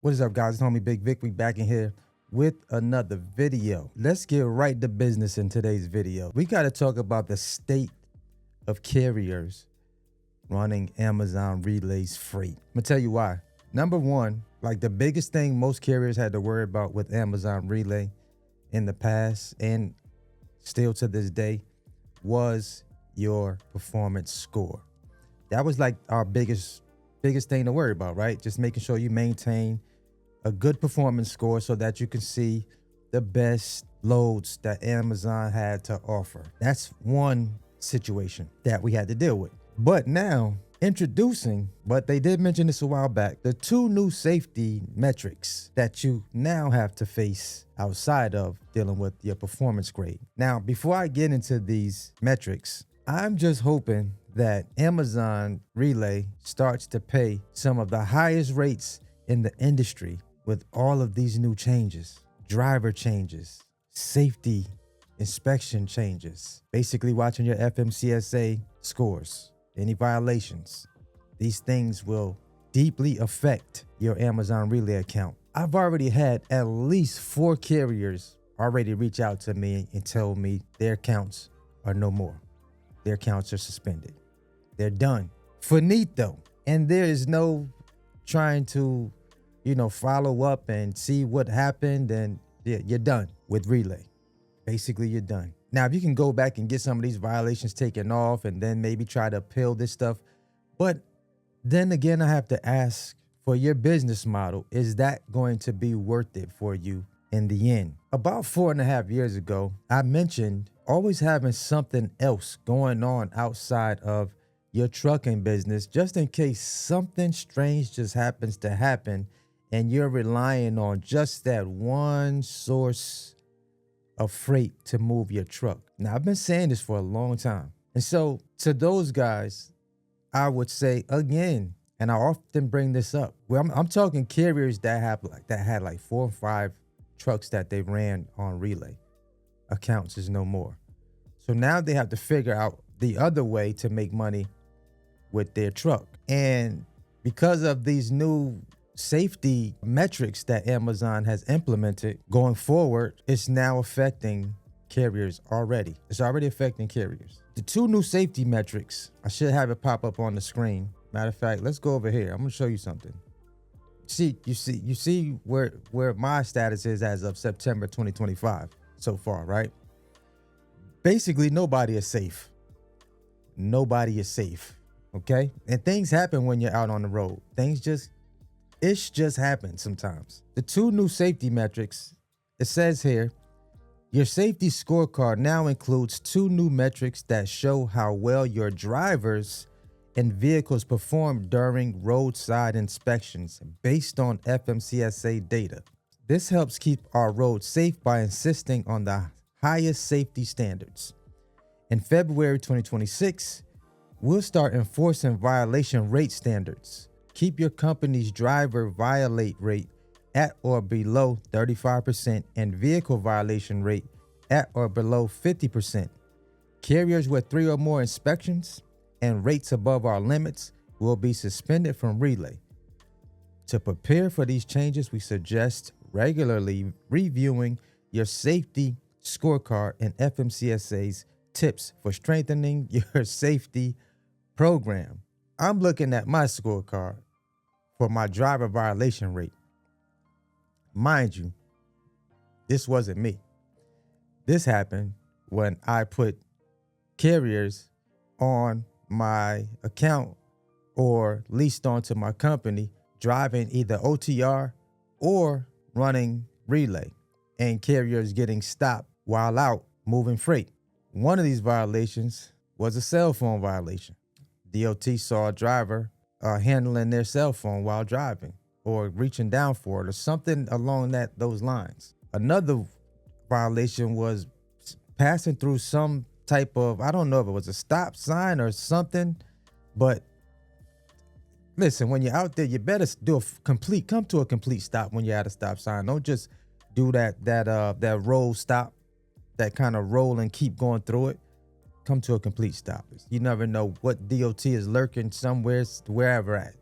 What is up, guys? It's homie Bigg Vic. We back in here with another video. Let's get right to business in today's video. We got to talk about the state of carriers running Amazon relays freight. I'm gonna tell you why. Number one, like the biggest thing most carriers had to worry about with Amazon relay in the past and still to this day was your performance score. That was like our biggest thing to worry about, right? Just making sure you maintain a good performance score so that you can see the best loads that Amazon had to offer. That's one situation that we had to deal with. But now introducing, but they did mention this a while back, the two new safety metrics that you now have to face outside of dealing with your performance grade. Now, before I get into these metrics, I'm just hoping that Amazon Relay starts to pay some of the highest rates in the industry with all of these new changes, driver changes, safety inspection changes, basically watching your FMCSA scores, any violations. These things will deeply affect your Amazon Relay account. I've already had at least 4 carriers already reach out to me and tell me their accounts are no more. Their accounts are suspended. They're done. Finito. And there is no trying to, follow up and see what happened, and you're done with Relay. Basically, you're done. Now, if you can go back and get some of these violations taken off and then maybe try to appeal this stuff. But then again, I have to ask, for your business model, is that going to be worth it for you in the end? About 4.5 years ago, I mentioned always having something else going on outside of your trucking business, just in case something strange just happens to happen and you're relying on just that one source of freight to move your truck. Now, I've been saying this for a long time. And so to those guys, I would say again, and I often bring this up, well, I'm talking carriers that had like 4 or 5 trucks that they ran on Relay. Accounts is no more. So now they have to figure out the other way to make money with their truck. And because of these new safety metrics that Amazon has implemented going forward, it's now affecting carriers already. It's already affecting carriers. The 2 new safety metrics, I should have it pop up on the screen. Matter of fact, let's go over here. I'm gonna show you something. You see where my status is as of September 2025 so far, right? Basically, nobody is safe. Nobody is safe, okay? And things happen when you're out on the road. It just happens sometimes. The 2 new safety metrics, it says here, your safety scorecard now includes 2 new metrics that show how well your drivers and vehicles perform during roadside inspections based on FMCSA data. This helps keep our roads safe by insisting on the highest safety standards. In February 2026, we'll start enforcing violation rate standards. Keep your company's driver violate rate at or below 35% and vehicle violation rate at or below 50%. Carriers with 3 or more inspections and rates above our limits will be suspended from Relay. To prepare for these changes, we suggest regularly reviewing your safety scorecard and FMCSA's tips for strengthening your safety program. I'm looking at my scorecard for my driver violation rate. Mind you, this wasn't me. This happened when I put carriers on my account or leased onto my company, driving either OTR or running Relay, and carriers getting stopped while out moving freight. One of these violations was a cell phone violation. DOT saw a driver handling their cell phone while driving or reaching down for it or something along those lines. Another violation was passing through some type of, I don't know if it was a stop sign or something, but listen, when you're out there, you better come to a complete stop when you're at a stop sign. Don't just do that roll stop, that kind of roll and keep going through it. Come to a complete stop. You never know what DOT is lurking somewhere, wherever at.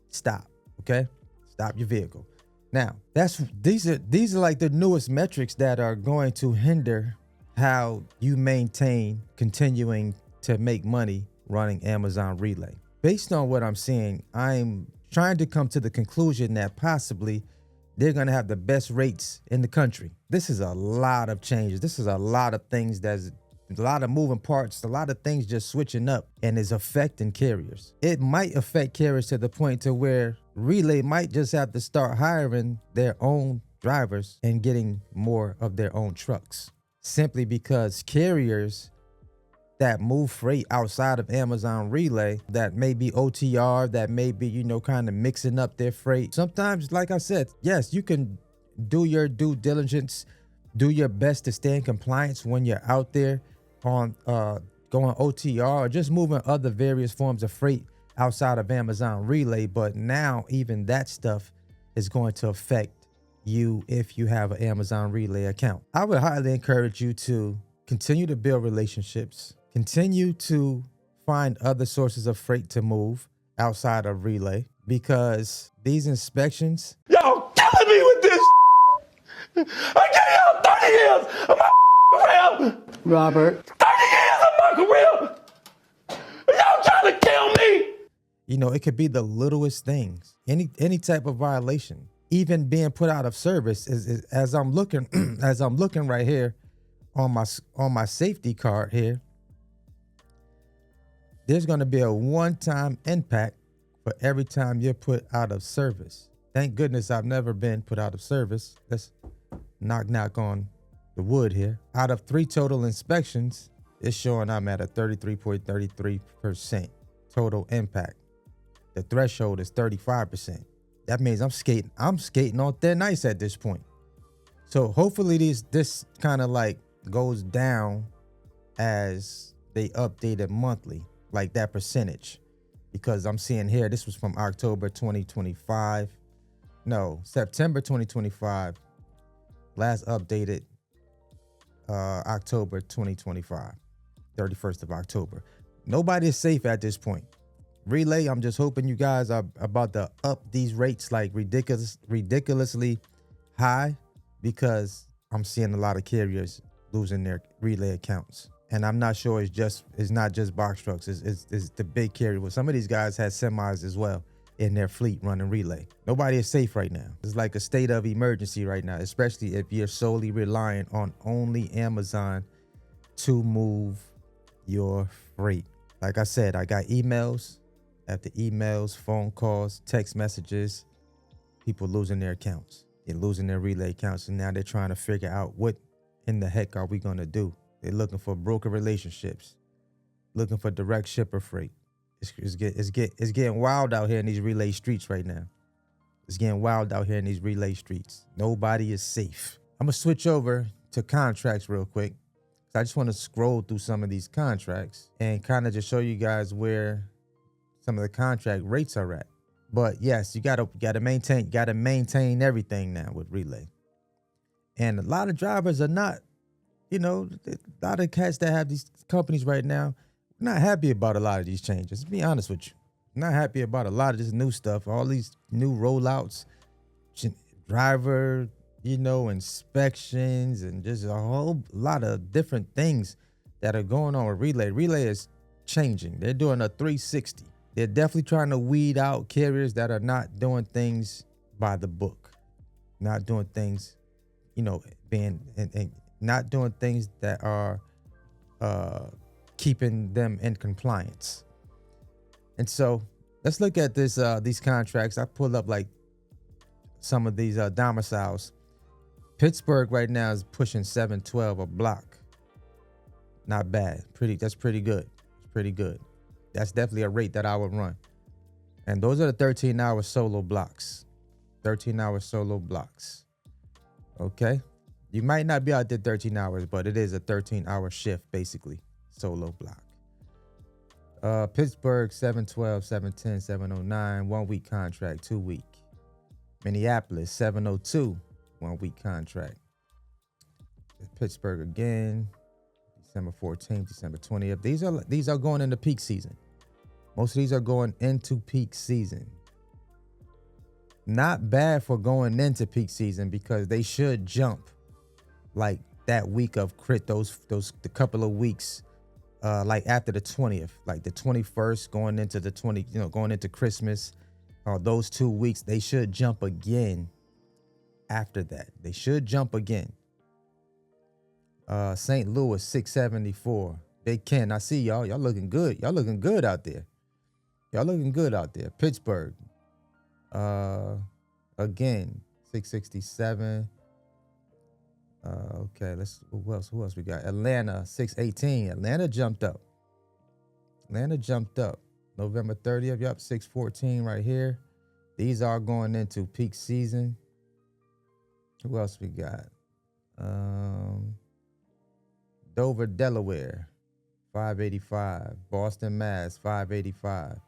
Stop, okay? Stop your vehicle. Now, these are like the newest metrics that are going to hinder how you maintain continuing to make money running Amazon Relay. Based on what I'm seeing, I'm trying to come to the conclusion that possibly they're going to have the best rates in the country. This is a lot of changes. This is a lot of things that's a lot of moving parts, a lot of things just switching up, and is affecting carriers. It might affect carriers to the point to where Relay might just have to start hiring their own drivers and getting more of their own trucks, simply because carriers that move freight outside of Amazon Relay, that may be OTR, that may be, kind of mixing up their freight. Sometimes, like I said, yes, you can do your due diligence, do your best to stay in compliance when you're out there on going OTR or just moving other various forms of freight outside of Amazon Relay. But now even that stuff is going to affect you if you have an Amazon Relay account. I would highly encourage you to continue to build relationships, continue to find other sources of freight to move outside of Relay, because these inspections. Y'all killing me with this. I gave y'all 30 years of my career. Robert. 30 years of my career. Y'all trying to kill me. It could be the littlest things, any type of violation, even being put out of service. Is as I'm looking right here on my safety card here, there's going to be a one-time impact for every time you're put out of service. Thank goodness I've never been put out of service. Let's knock on the wood here. Out of 3 total inspections, it's showing I'm at a 33.33% total impact. The threshold is 35%. That means I'm skating on thin ice at this point. So hopefully this kind of like goes down as they update it monthly, like that percentage, because I'm seeing here, this was from October 2025. No, September 2025. Last updated October 2025, 31st of October. Nobody is safe at this point. Relay, I'm just hoping you guys are about to up these rates like ridiculously high, because I'm seeing a lot of carriers losing their Relay accounts. And I'm not sure it's not just box trucks, it's the big carrier. Well, some of these guys had semis as well in their fleet running Relay. Nobody is safe right now. It's like a state of emergency right now, especially if you're solely relying on only Amazon to move your freight. Like I said, I got emails after emails, phone calls, text messages, people losing their accounts. They're losing their Relay accounts, and now they're trying to figure out what in the heck are we going to do. They're looking for broker relationships, looking for direct shipper freight. It's getting wild out here in these Relay streets right now. It's getting wild out here in these Relay streets. Nobody is safe. I'm going to switch over to contracts real quick. I just want to scroll through some of these contracts and kind of just show you guys where some of the contract rates are at. But yes, you gotta maintain everything now with Relay. And a lot of drivers are not, a lot of cats that have these companies right now, not happy about a lot of these changes. To be honest with you, not happy about a lot of this new stuff, all these new rollouts, driver, inspections, and just a whole lot of different things that are going on with Relay. Relay is changing. They're doing a 360. They're definitely trying to weed out carriers that are not doing things by the book, not doing things, not doing things that are keeping them in compliance. And so let's look at these contracts. I pulled up like some of these domiciles. Pittsburgh right now is pushing $7.12 a block. Not bad. That's pretty good. It's pretty good. That's definitely a rate that I would run. And those are the 13-hour solo blocks. 13-hour solo blocks. Okay. You might not be out there 13 hours, but it is a 13-hour shift, basically. Solo block. Pittsburgh, 712, 710, 709, 1 week contract, 2 week. Minneapolis, 702, 1 week contract. Pittsburgh again, December 14th, December 20th. These are going into peak season. Most of these are going into peak season. Not bad for going into peak season because they should jump like that week of crit, the couple of weeks, like after the 20th, like the 21st going into the 20, going into Christmas, those 2 weeks, they should jump again after that. They should jump again. St. Louis 674. Big Ken, I see y'all. Y'all looking good. Y'all looking good out there. Y'all looking good out there. Pittsburgh. Again, 667. Okay, who else we got? Atlanta, 618. Atlanta jumped up. November 30th, yep, 614 right here. These are going into peak season. Who else we got? Dover, Delaware, 585. Boston, Mass, 585.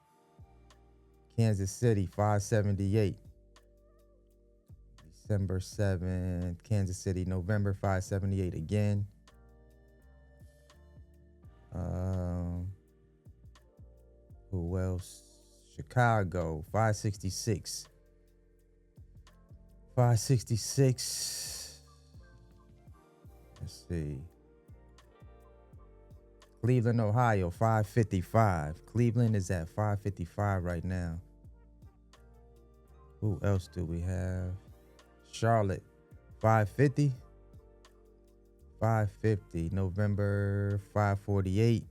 Kansas City, 578. December 7th, Kansas City, November, 578 again. Who else? Chicago, 566. 566. Let's see. Cleveland, Ohio, 555. Cleveland is at 555 right now. Who else do we have? Charlotte, 550. 550. November, 548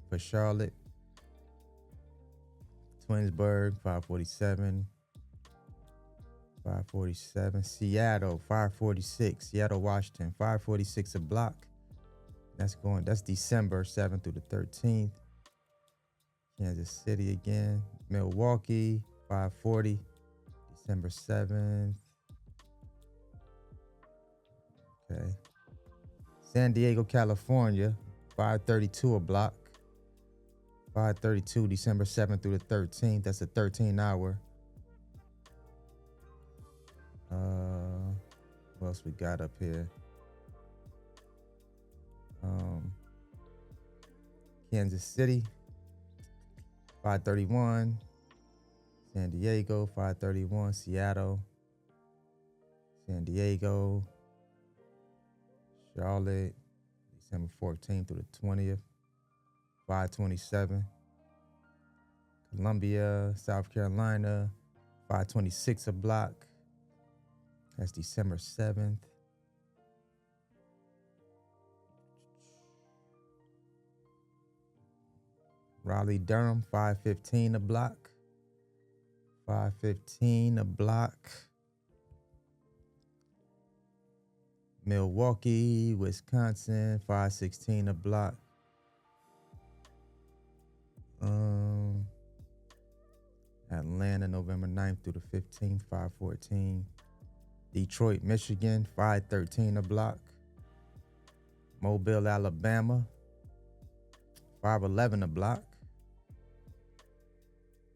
for Charlotte. Twinsburg, 547. 547. Seattle, 546. Seattle, Washington, 546 a block. That's December 7th through the 13th. Kansas City again. Milwaukee, 540. December 7th. Okay. San Diego, California, 532 a block. 532, December 7th through the 13th. That's a 13-hour. What else we got up here? Kansas City, 531. San Diego, 531. Seattle, San Diego, Charlotte, December 14th through the 20th, 527. Columbia, South Carolina, 526 a block. That's December 7th. Raleigh, Durham, 515 a block. 515 a block. Milwaukee, Wisconsin, 516 a block. Atlanta, November 9th through the 15th, 514. Detroit, Michigan, 513 a block. Mobile, Alabama, 511 a block.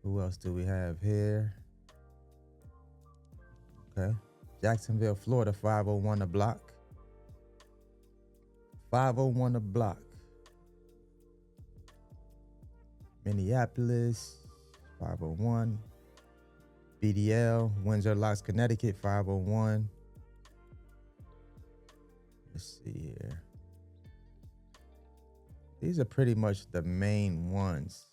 Who else do we have here? Okay. Jacksonville, Florida, 501 a block. 501 a block. Minneapolis, 501. BDL, Windsor Locks, Connecticut, 501. Let's see here. These are pretty much the main ones.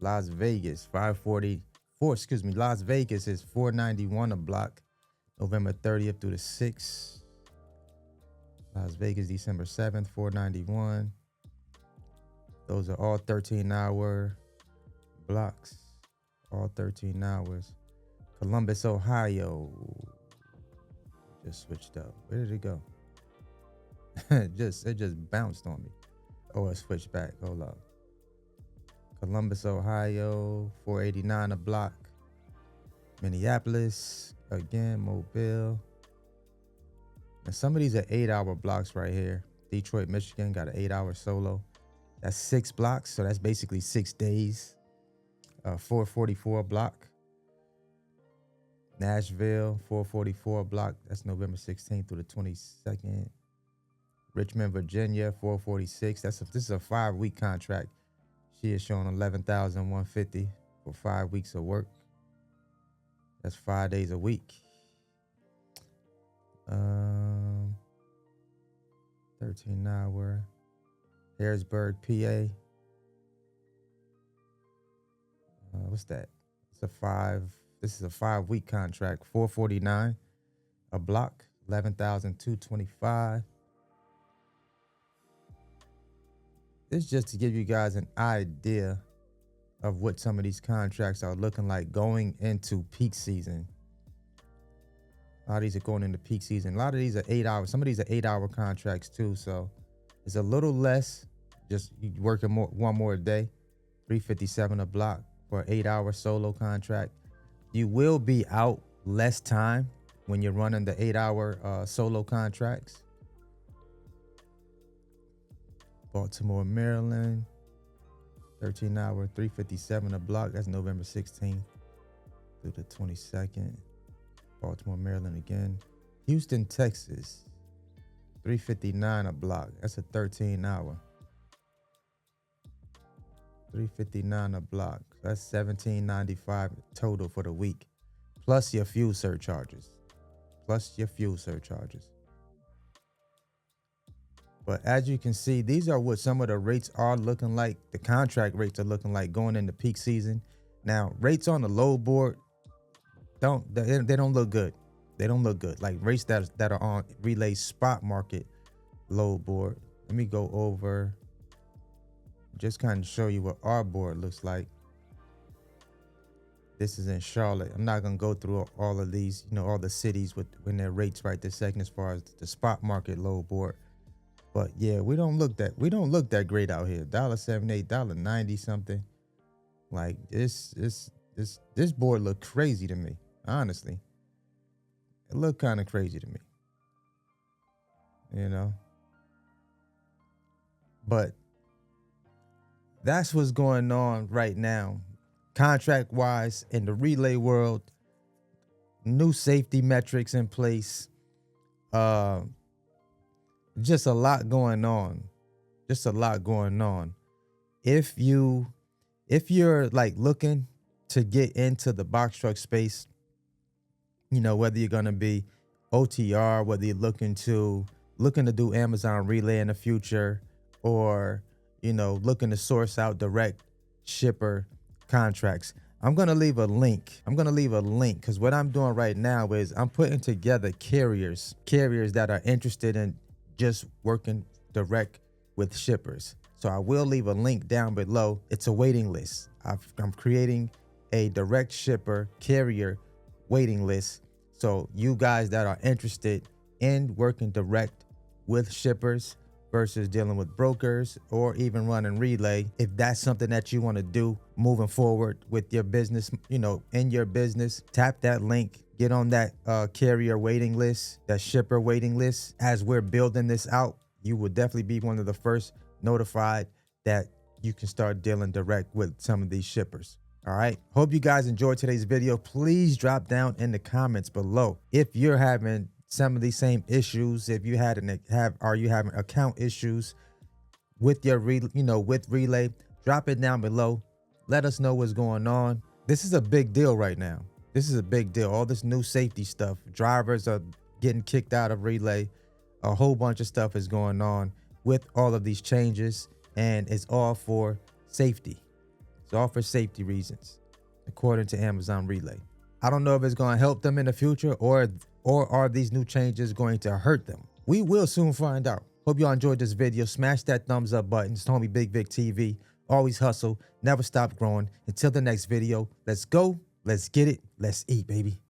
Las Vegas, 544. Las Vegas is 491 a block. November 30th through the 6th. Las Vegas, December 7th, 491. Those are all 13-hour blocks. All 13 hours. Columbus, Ohio. Just switched up. Where did it go? It just bounced on me. Oh, it switched back. Hold up. Columbus, Ohio, 489 a block. Minneapolis, again, Mobile. And some of these are 8-hour blocks right here. Detroit, Michigan got an 8-hour solo. That's 6 blocks, so that's basically 6 days. 444 a block. Nashville, 444 a block. That's November 16th through the 22nd. Richmond, Virginia, 446. This is a 5-week contract. She is showing $11,150 for 5 weeks of work. That's 5 days a week. 13-hour. Harrisburg, PA. What's that? This is a 5-week contract. $449 a block. 11,225. This is just to give you guys an idea of what some of these contracts are looking like going into peak season. A lot of these are going into peak season. A lot of these are 8 hours. Some of these are 8-hour contracts too. So it's a little less. Just you working one more day. $357 a block for an 8-hour solo contract. You will be out less time when you're running the 8-hour solo contracts. Baltimore, Maryland, 13-hour, $357 a block. That's November 16th through the 22nd. Baltimore, Maryland again. Houston, Texas, $359 a block. That's a 13-hour. $359 a block. That's $17.95 total for the week, plus your fuel surcharges. But as you can see, these are what some of the rates are looking like. The contract rates are looking like going into peak season. Now, rates on the load board they don't look good. They don't look good. Like rates that are on Relay spot market load board. Let me go over, just kind of show you what our board looks like. This is in Charlotte. I'm not gonna go through all of these, all the cities when their rates right this second as far as the spot market load board. But yeah, we don't look that great out here. $1.78, $1.90 something. Like this board look crazy to me, honestly. It looked kind of crazy to me. But that's what's going on right now, contract wise in the relay world. New safety metrics in place. Just a lot going on. If you're like looking to get into the box truck space, whether you're gonna be OTR, whether you're looking to do Amazon Relay in the future, or looking to source out direct shipper contracts, I'm gonna leave a link because what I'm doing right now is I'm putting together carriers that are interested in just working direct with shippers. So I will leave a link down below. It's a waiting list. I'm creating a direct shipper carrier waiting list. So you guys that are interested in working direct with shippers versus dealing with brokers or even running relay, if that's something that you want to do moving forward with your business, in your business, tap that link. Get on that carrier waiting list, that shipper waiting list. As we're building this out, you will definitely be one of the first notified that you can start dealing direct with some of these shippers. All right. Hope you guys enjoyed today's video. Please drop down in the comments below if you're having some of these same issues. If you are you having account issues with your with relay? Drop it down below. Let us know what's going on. This is a big deal right now. This is a big deal. All this new safety stuff. Drivers are getting kicked out of relay. A whole bunch of stuff is going on with all of these changes, and it's all for safety. It's all for safety reasons, according to Amazon Relay. I don't know if it's going to help them in the future or are these new changes going to hurt them. We will soon find out. Hope y'all enjoyed this video. Smash that thumbs up button. It's homie Bigg Vic TV. Always hustle. Never stop growing. Until the next video, let's go. Let's get it. Let's eat, baby.